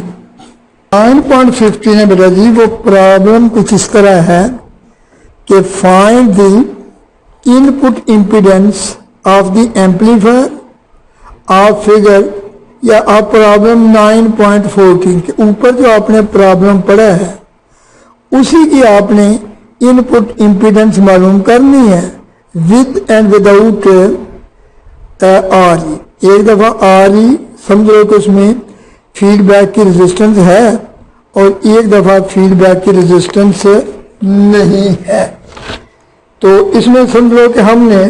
9.15 है बेटा जी, वो प्रॉब्लम कुछ इस तरह है कि find the input impedance of the amplifier of figure, या आप प्रॉब्लम 9.14 के ऊपर जो आपने प्रॉब्लम पढ़ा है उसी की आपने इनपुट इम्पीडेंस मालूम करनी है विद एंड विदाउट RE। एक दफ़ा RE समझ लो कि उसमें फीडबैक की रेजिस्टेंस है और एक दफ़ा फीडबैक की रेजिस्टेंस नहीं है। तो इसमें समझ लो कि हमने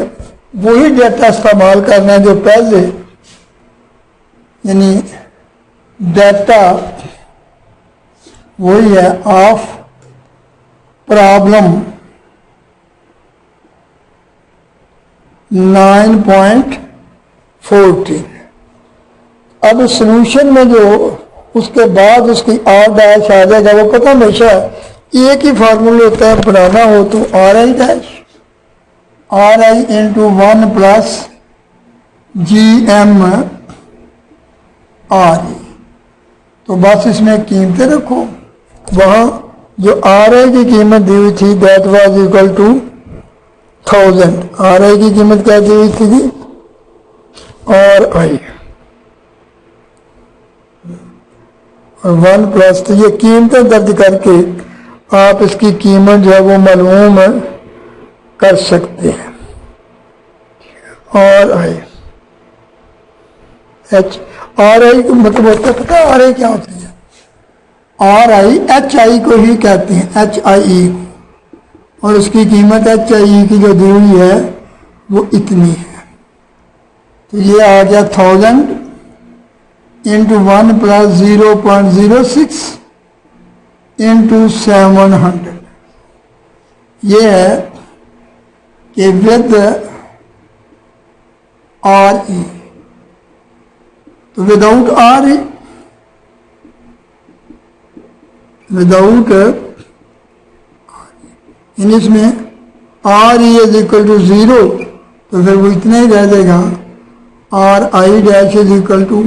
वही डेटा इस्तेमाल करना है जो पहले, यानी डेटा वही है ऑफ प्रॉब्लम 9.14। अब सॉल्यूशन में जो उसके बाद उसकी R' आ जाएगा, वो पता हमेशा एक ही फार्मूला होता है, बनाना हो तो RI इंटू 1 प्लस GMRE। तो बस इसमें कीमतें रखो, वहाँ जो RI की कीमत दी हुई थी that was equal to 1000। RI की कीमत क्या दी हुई थी जी, RI और 1 प्लस, तो ये कीमतें दर्ज करके आप इसकी कीमत जो है वो मालूम कर सकते हैं। RI एच आर आई मतलब होता है, पता है आर आई क्या होती है? आर आई एच आई को ही कहते हैं, एच आई ई, और उसकी कीमत एच आई ई की जो दी हुई है वो इतनी है। तो ये आ गया 1000 इंटू 1 प्लस 0.06 इंटू 700। ये है कि विद आर ई, तो without R E, without English में R E is equal to 0, तो फिर वो इतना ही रह जाएगा, R I dash is equal to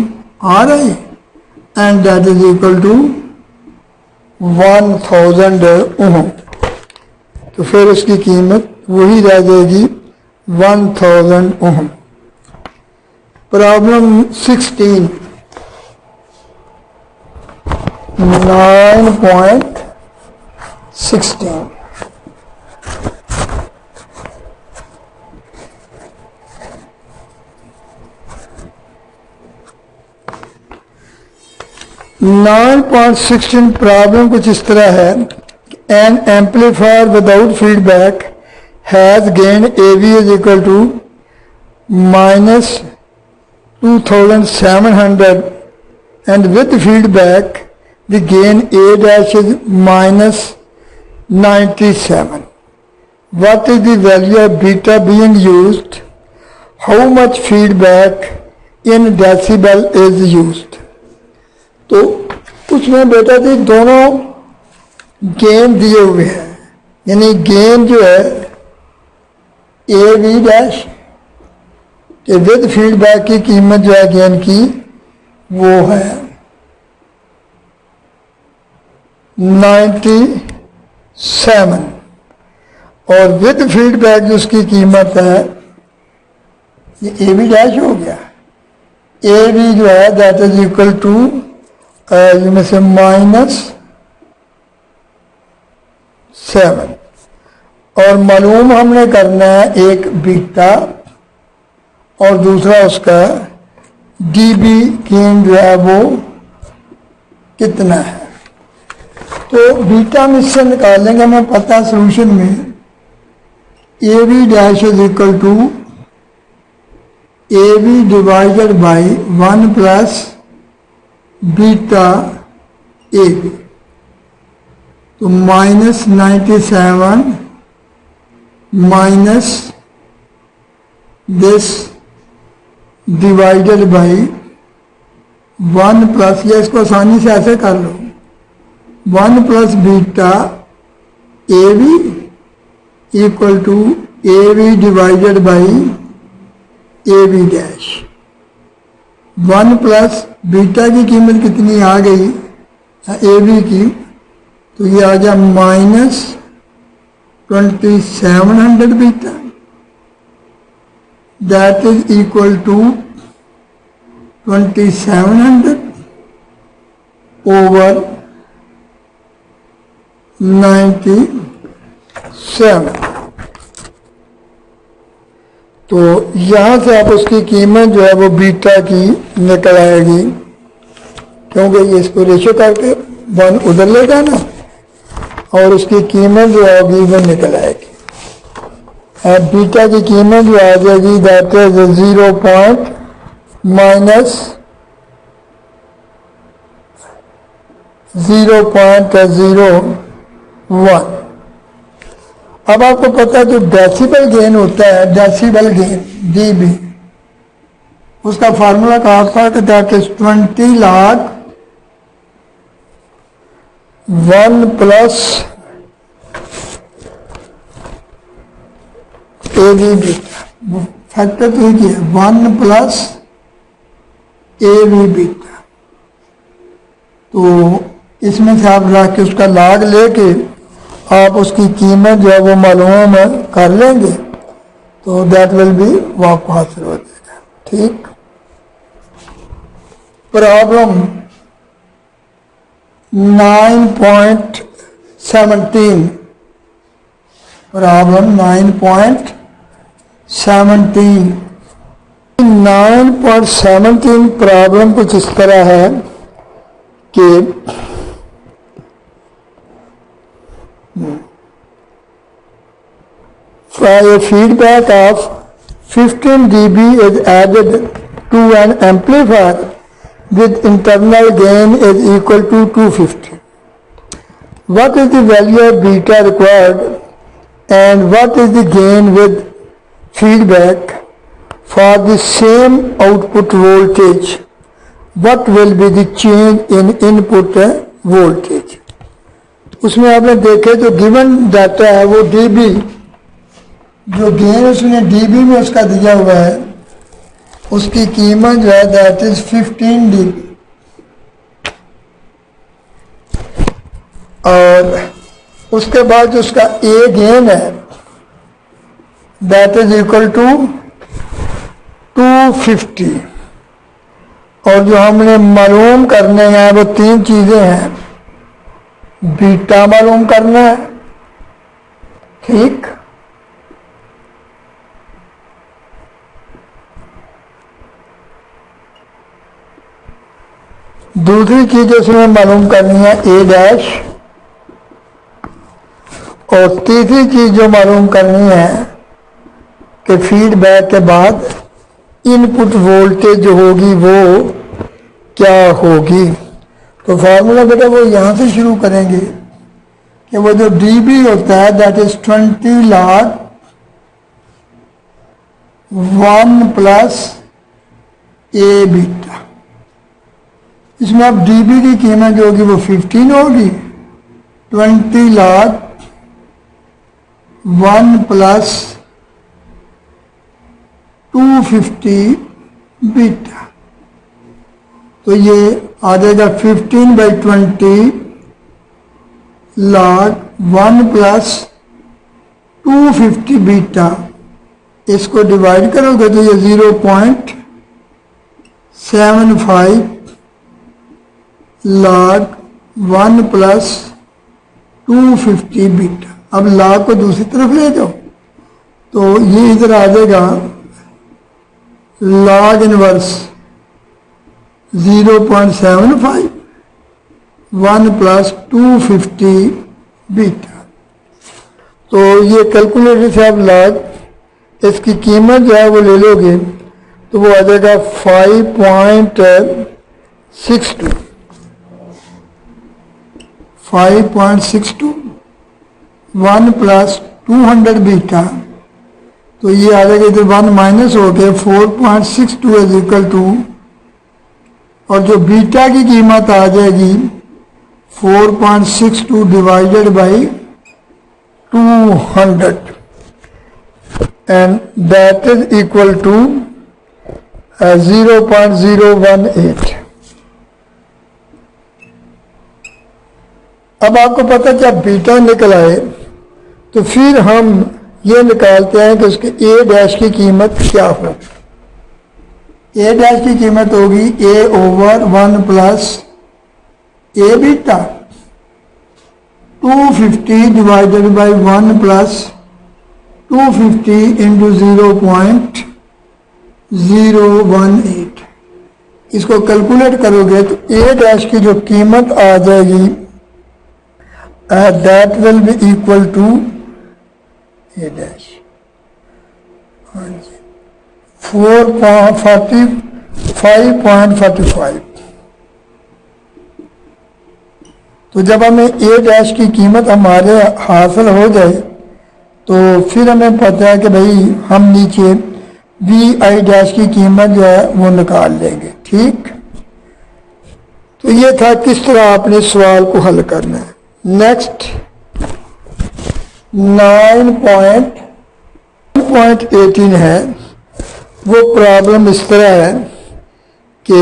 R I and that is equal to 1000 ohm. तो फिर उसकी कीमत वही रह जाएगी 1000 ओम। प्रॉब्लम 16, 9.16। प्रॉब्लम कुछ इस तरह है, an amplifier without feedback has gain A V is equal to -2700 and with feedback the gain A dash is -97. What is the value of beta being used? How much feedback in decibel is used? तो उसमें बेटा जी दोनों gain दिए हुए हैं, यानी gain जो है ए वी डैश कि विद फीडबैक की कीमत जो है गेन की वो है 97, और विद फीडबैक जो उसकी कीमत है ये ए वी डैश हो गया। ए वी जो है दैट इज इक्वल टू में से -7, और मालूम हमने करना है एक बीटा और दूसरा उसका डीबी गेन जो है वो कितना है। तो बीटा हम इससे निकालेंगे, हमें पता है सोल्यूशन में A V dash is equal to A V divided by 1 plus beta A V, तो -97 minus this divided by 1 plus, या इसको आसानी से ऐसे कर लो, 1 plus beta A V equal to A V divided by A V dash. 1 plus beta की कीमत कितनी आ गई ए वी की, तो ये आ गया -2700 beta, that is equal to 2700 over 97। तो यहाँ से आप उसकी कीमत जो है वो बीटा की निकल आएगी, क्योंकि ये इसको रेशो करके 1 उधर ले जाना और उसकी कीमत जो होगी वो निकल आएगी। अब बीटा की कीमत जो आ जाएगी दैट इज 0.01। अब आपको पता है जो डेसिबल गेन होता है, डेसिबल गेन डीबी, उसका फार्मूला कहा था कि that is 20 lakh 1 plus A V beta, factor तो ही है 1 प्लस ए वी बीटा। तो इसमें से आप रख के उसका लाग लेके आप उसकी कीमत जो है वो मालूम कर लेंगे, तो दैट विल बी वाक हासिल हो जाएगा। ठीक। प्रॉब्लम 9.17, प्रॉब्लम 9.17, 9.17 प्रॉब्लम कुछ इस तरह है कि a feedback of 15 dB is added to an amplifier with internal gain is equal to 250. What is the value of beta required and what is the gain with feedback for the same output voltage? What will be the change in input voltage? उसमें आपने देखे जो given data है वो dB, जो gain उसने dB में उसका दिया हुआ है, उसकी कीमत जो है दैट इज 15 dB, और उसके बाद जो उसका A गेन है दैट इज इक्वल टू 250, और जो हमने मालूम करने हैं वो तीन चीजें हैं। बीटा मालूम करना है, ठीक, दूसरी चीज इसमें मालूम करनी है ए डैश, और तीसरी चीज जो मालूम करनी है कि फीडबैक के बाद इनपुट वोल्टेज जो होगी वो क्या होगी। तो फार्मूला बेटा वो यहाँ से शुरू करेंगे कि वो जो dB होता है that is 20 log 1 plus A beta. इसमें अब dB की कीमत जो होगी वो 15 होगी, 20 log 1 प्लस 250 बीटा। तो ये आ जाएगा 15/20 log 1 प्लस 250 बीटा। इसको डिवाइड करोगे तो ये 0.75 log 1 प्लस 250 बीटा। अब log को दूसरी तरफ ले जाओ तो ये इधर आ जाएगा log इनवर्स 0.75 1 प्लस 250 बीटा। तो ये कैलकुलेटर से आप log इसकी कीमत जो है वो ले लोगे तो वो आ जाएगा 5.62 1 प्लस 200 बीटा। तो ये आ जाएगा इधर 1 माइनस हो गया 4.62 इज इक्वल टू, और जो बीटा की कीमत आ जाएगी 4.62 divided by 200 and that is equal to 0.018। अब आपको पता जब बीटा निकल आए तो फिर हम ये निकालते हैं कि उसके ए डैश की कीमत क्या होगी। ए डैश की कीमत होगी A over 1 plus A beta 250 divided by 1 plus 250 into 0.018। इसको कैलकुलेट करोगे तो ए डैश की जो कीमत आ जाएगी that will be equal to A dash 445.45। तो जब हमें ए डैश की कीमत हमारे हासिल हो जाए तो फिर हमें पता है कि भाई हम नीचे वी आई डैश की कीमत जो है वो निकाल लेंगे, ठीक। तो ये था किस तरह आपने सवाल को हल करना है। नेक्स्ट 9.18 है, वो प्रॉब्लम इस तरह है कि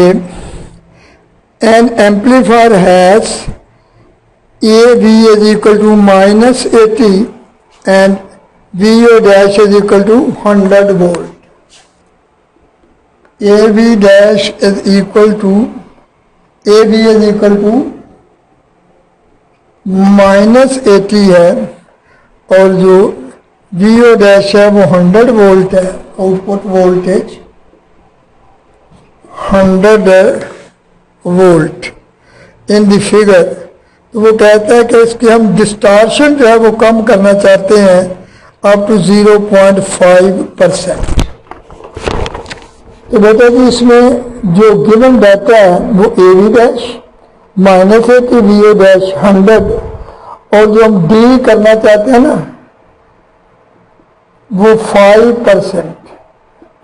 N amplifier has AV is equal to -80 and VO dash is equal to 100 volt. AV dash is equal to -80 है और जो VO dash है वो 100 वोल्ट है output voltage. 100 volt in the figure, तो वो कहता है कि इसकी हम डिस्टॉर्शन जो है वो कम करना चाहते हैं अप टू 0.5%। तो बेटा जी इसमें जो गिवन डाटा है वो ए वी डैश माइनस है कि वी ओ डैश 100, और जो हम डी करना चाहते हैं ना वो 5%।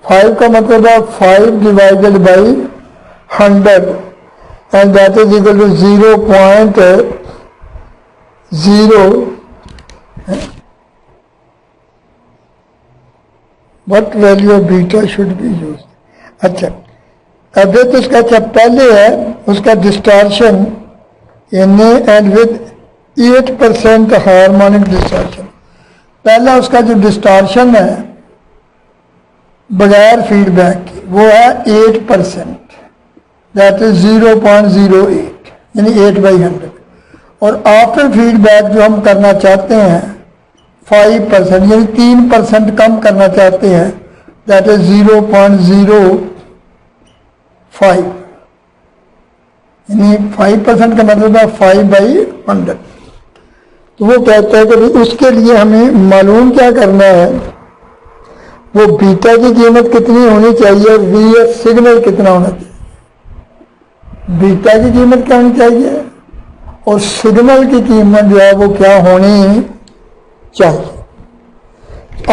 5 का मतलब है 5 divided by 100 and that is equal to 0.0। What value of beta should be used? अच्छा, अब तो उसका अच्छा पहले है उसका distortion in and with 8% harmonic distortion. पहला उसका जो डिस्टॉर्शन है बगैर फीडबैक की वो है 8%, दैट इज 0.08 यानी 8/100। और आफ्टर फीडबैक जो हम करना चाहते हैं 5% यानी 3% कम करना चाहते हैं, दैट इज 0.05 यानी 5% का मतलब है 5/100। तो वो कहता है कि उसके लिए हमें मालूम क्या करना है, वो बीटा की कीमत कितनी होनी चाहिए और वी एस सिग्नल कितना होना चाहिए। बीटा की कीमत क्या होनी चाहिए और सिग्नल की कीमत जो है वो क्या होनी चाहिए।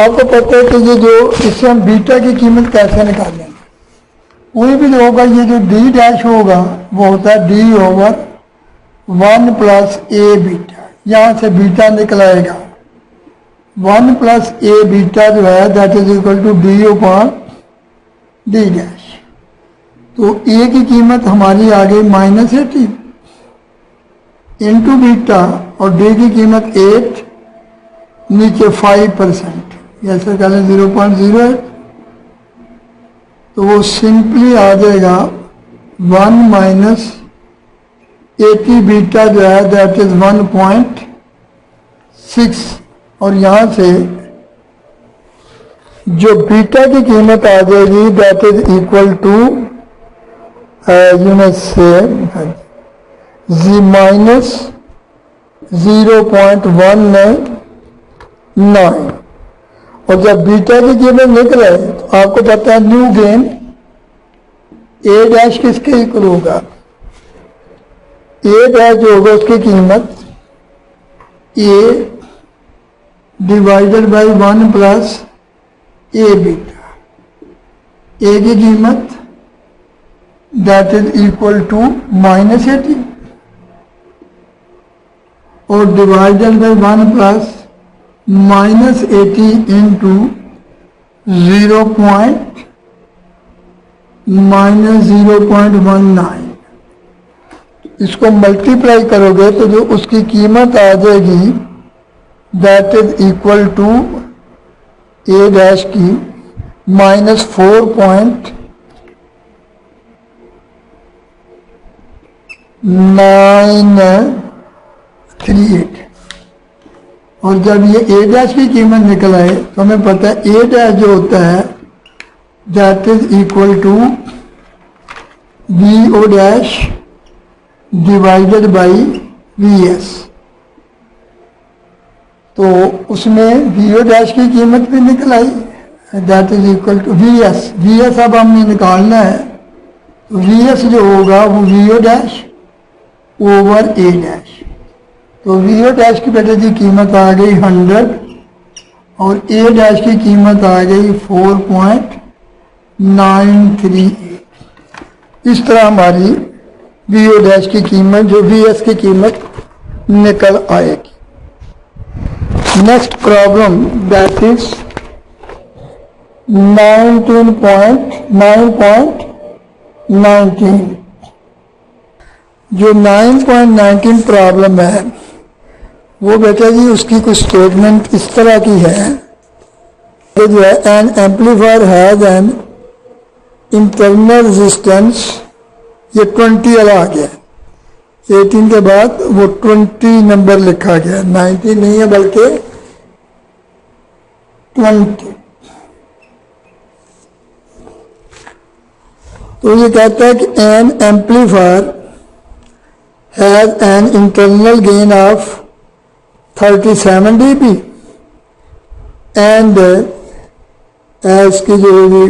आपको पता है कि ये जो इससे हम बीटा की कीमत कैसे निकालेंगे, कोई भी जो होगा ये जो डी डैश होगा वो होता है D over 1 plus A beta. यहाँ से बीटा निकलाएगा 1 प्लस ए बीटा जो है that is equal to D over D dash. तो ए की कीमत हमारी आ गई -80 इंटू बीटा और डी की कीमत 8 नीचे 5% जैसे कह लें 0.08। तो वो सिंपली आ जाएगा 1 माइनस 80 बीटा जो है दैट इज 1.6। और यहाँ से जो बीटा की कीमत आ जाएगी that is equal to unit से माइनस 0.19। और जब बीटा की कीमत निकले तो आपको पता है न्यू गेन ए डैश किसके इक्वल होगा, ए डैश जो होगा उसकी कीमत A divided by 1 plus A beta. A की कीमत दैट इज इक्वल टू -80 और डिवाइडेड बाई 1 प्लस -80 इंटू 0.19। इसको मल्टीप्लाई करोगे तो जो उसकी कीमत आ जाएगी that is equal to A dash की -4.938। और जब ये ए डैश की कीमत निकल आए तो हमें पता है ए डैश जो होता है that is equal to V O dash divided by V S. तो उसमें वी ओ डैश की कीमत भी निकल आई that is equal to V S. V S अब हमने निकालना है तो वी एस जो होगा वो we O dash over A dash. तो वी ओ डैश की बेटे की कीमत आ गई 100 और ए डैश की कीमत आ गई 4.938। इस तरह हमारी वी ओ डैश की कीमत जो वी एस की कीमत निकल आएगी। Next problem that is 9.19। जो 9.19 प्रॉब्लम है वो बेटा जी उसकी कुछ स्टेटमेंट इस तरह की है कि जो है an amplifier has an internal resistance, ये 20 वाला आ गया, 18 के बाद वो 20 नंबर लिखा गया, 19 नहीं है बल्कि 20। तो ये कहता है कि N amplifier has an internal gain of 37 dB and इसकी जो होगी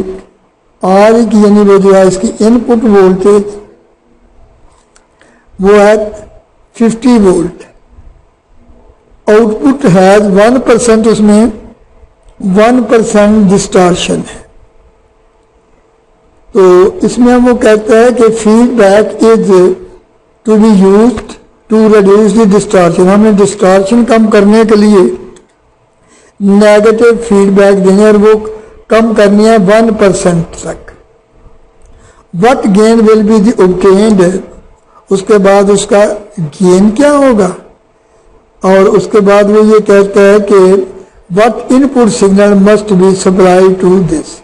आर की यानी वो जो है इसकी इनपुट वोल्टेज वो है 50 वोल्ट। आउटपुट हैज 1%, उसमें 1% डिस्टॉर्शन है। तो इसमें वो कहता है कि feedback is to be used to reduce the distortion. हमें डिस्टॉर्शन कम करने के लिए नेगेटिव फीडबैक देंगे और वो कम करनी है 1% तक। What gain will be the obtained, उसके बाद उसका गेन क्या होगा, और उसके बाद वो ये कहता है कि what input signal must be supply to this.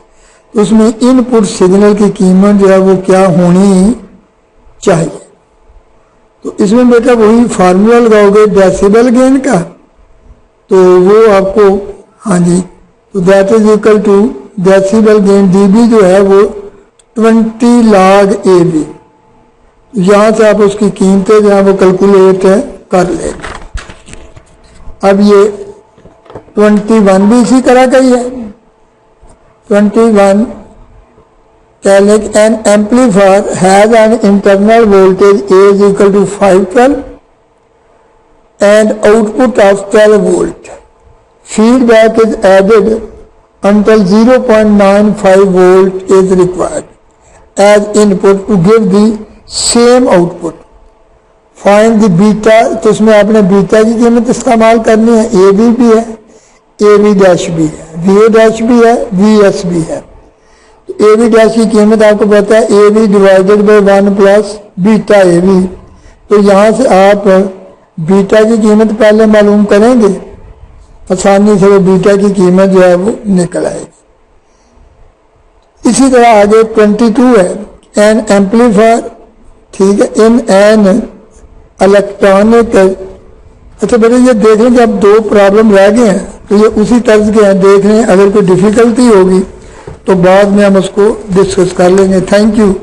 उसमें इनपुट सिग्नल की कीमत जो है वो क्या होनी चाहिए। तो इसमें बेटा वही फार्मूला लगाओगे डेसिबल गेन का, तो वो आपको हाँ जी, तो that is equal to decibel gain dB जो है वो 20 log AB। यहाँ से आप उसकी कीमतें जो है वो कैलकुलेट कर लेंगे। अब ये 21 भी इसी तरह का ही है। 21 कहने N amplifier has an internal voltage A is equal to 512 and output of 12 volt. Feedback is added until 0.95 volt is required as input to give the same output. Find the beta, तो उसमें आपने beta की कीमत इस्तेमाल करनी है। A B भी है, ए बी डैश भी है, वी ए डैश भी है, वी एस भी है। तो ए बी डैश की कीमत आपको पता है A B divided by 1 plus beta A B. तो यहाँ से आप बीटा की कीमत पहले मालूम करेंगे, आसानी से वो बीटा की कीमत जो है वो निकल आएगी। इसी तरह आगे 22 है एन एम्पलीफायर, ठीक है, इन एन इलेक्ट्रॉनिक। अच्छा बेटे ये देख लें कि अब 2 प्रॉब्लम रह गए हैं, तो ये उसी तर्ज के हैं, देख लें अगर कोई डिफिकल्टी होगी तो बाद में हम उसको डिस्कस कर लेंगे। Thank you.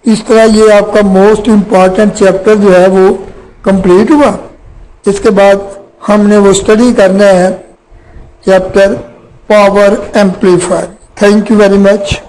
इस तरह ये आपका मोस्ट इम्पॉर्टेंट चैप्टर जो है वो कंप्लीट हुआ। इसके बाद हमने वो स्टडी करना है chapter power amplifier. Thank you very much.